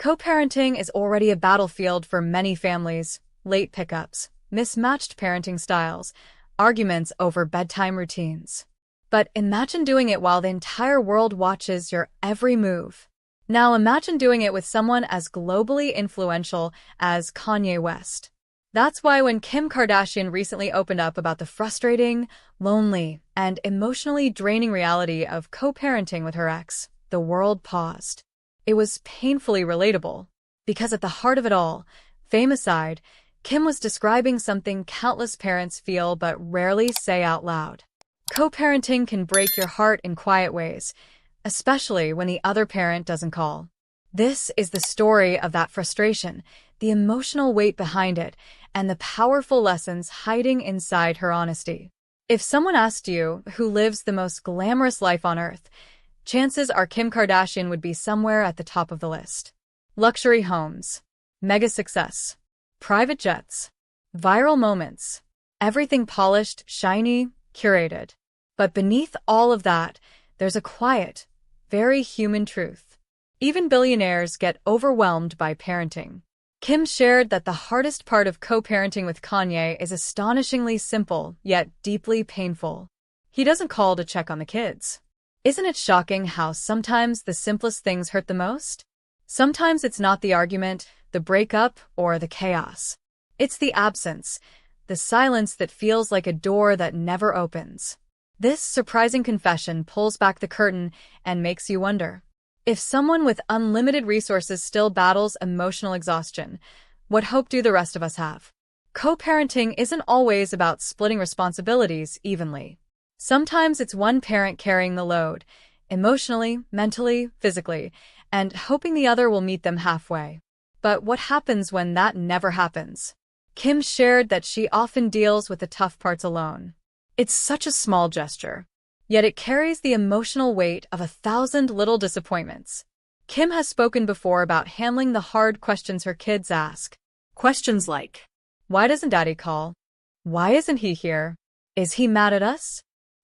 Co-parenting is already a battlefield for many families: late pickups, mismatched parenting styles, arguments over bedtime routines. But imagine doing it while the entire world watches your every move. Now imagine doing it with someone as globally influential as Kanye West. That's why when Kim Kardashian recently opened up about the frustrating, lonely, and emotionally draining reality of co-parenting with her ex, the world paused. It was painfully relatable, because at the heart of it all, fame aside, Kim was describing something countless parents feel but rarely say out loud. Co-parenting can break your heart in quiet ways, especially when the other parent doesn't call. This is the story of that frustration, the emotional weight behind it, and the powerful lessons hiding inside her honesty. If someone asked you who lives the most glamorous life on earth, chances are Kim Kardashian would be somewhere at the top of the list. Luxury homes, mega success, private jets, viral moments, everything polished, shiny, curated. But beneath all of that, there's a quiet, very human truth. Even billionaires get overwhelmed by parenting. Kim shared that the hardest part of co-parenting with Kanye is astonishingly simple, yet deeply painful. He doesn't call to check on the kids. Isn't it shocking how sometimes the simplest things hurt the most? Sometimes it's not the argument, the breakup, or the chaos. It's the absence, the silence that feels like a door that never opens. This surprising confession pulls back the curtain and makes you wonder. If someone with unlimited resources still battles emotional exhaustion, what hope do the rest of us have? Co-parenting isn't always about splitting responsibilities evenly. Sometimes it's one parent carrying the load, emotionally, mentally, physically, and hoping the other will meet them halfway. But what happens when that never happens? Kim shared that she often deals with the tough parts alone. It's such a small gesture, yet it carries the emotional weight of 1,000 little disappointments. Kim has spoken before about handling the hard questions her kids ask. Questions like, why doesn't Daddy call? Why isn't he here? Is he mad at us?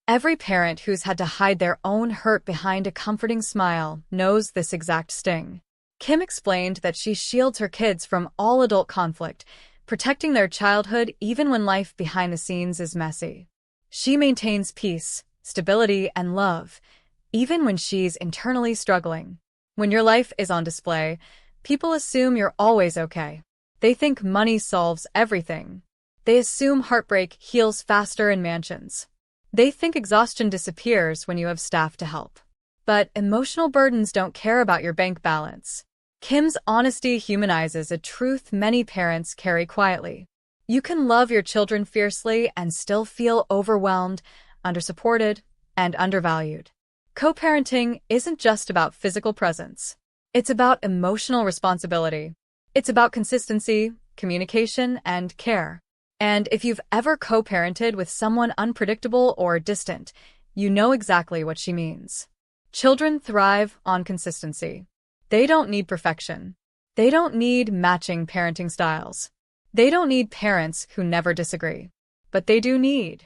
Every parent who's had to hide their own hurt behind a comforting smile knows this exact sting. Kim explained that she shields her kids from all adult conflict, protecting their childhood even when life behind the scenes is messy. She maintains peace, stability, and love, even when she's internally struggling. When your life is on display, people assume you're always okay. They think money solves everything. They assume heartbreak heals faster in mansions. They think exhaustion disappears when you have staff to help. But emotional burdens don't care about your bank balance. Kim's honesty humanizes a truth many parents carry quietly. You can love your children fiercely and still feel overwhelmed, undersupported, and undervalued. Co-parenting isn't just about physical presence. It's about emotional responsibility. It's about consistency, communication, and care. And if you've ever co-parented with someone unpredictable or distant, you know exactly what she means. Children thrive on consistency. They don't need perfection. They don't need matching parenting styles. They don't need parents who never disagree. But they do need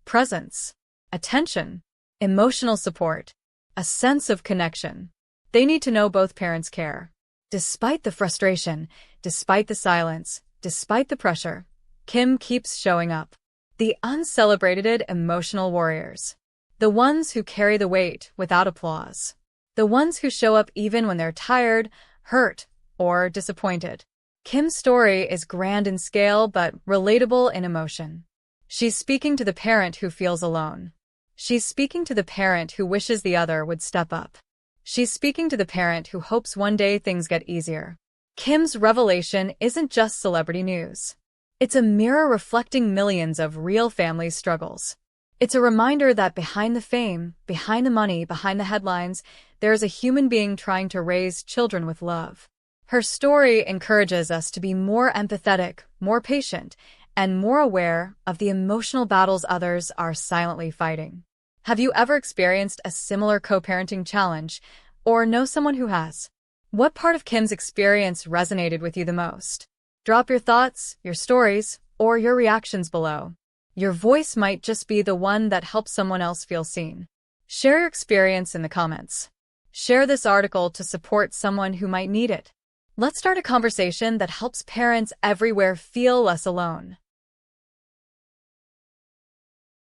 presence, attention, emotional support, a sense of connection. They need to know both parents care. Despite the frustration, despite the silence, despite the pressure, Kim keeps showing up. The uncelebrated emotional warriors. The ones who carry the weight without applause. The ones who show up even when they're tired, hurt, or disappointed. Kim's story is grand in scale but relatable in emotion. She's speaking to the parent who feels alone. She's speaking to the parent who wishes the other would step up. She's speaking to the parent who hopes one day things get easier. Kim's revelation isn't just celebrity news. It's a mirror reflecting millions of real family struggles. It's a reminder that behind the fame, behind the money, behind the headlines, there is a human being trying to raise children with love. Her story encourages us to be more empathetic, more patient, and more aware of the emotional battles others are silently fighting. Have you ever experienced a similar co-parenting challenge, or know someone who has? What part of Kim's experience resonated with you the most? Drop your thoughts, your stories, or your reactions below. Your voice might just be the one that helps someone else feel seen. Share your experience in the comments. Share this article to support someone who might need it. Let's start a conversation that helps parents everywhere feel less alone.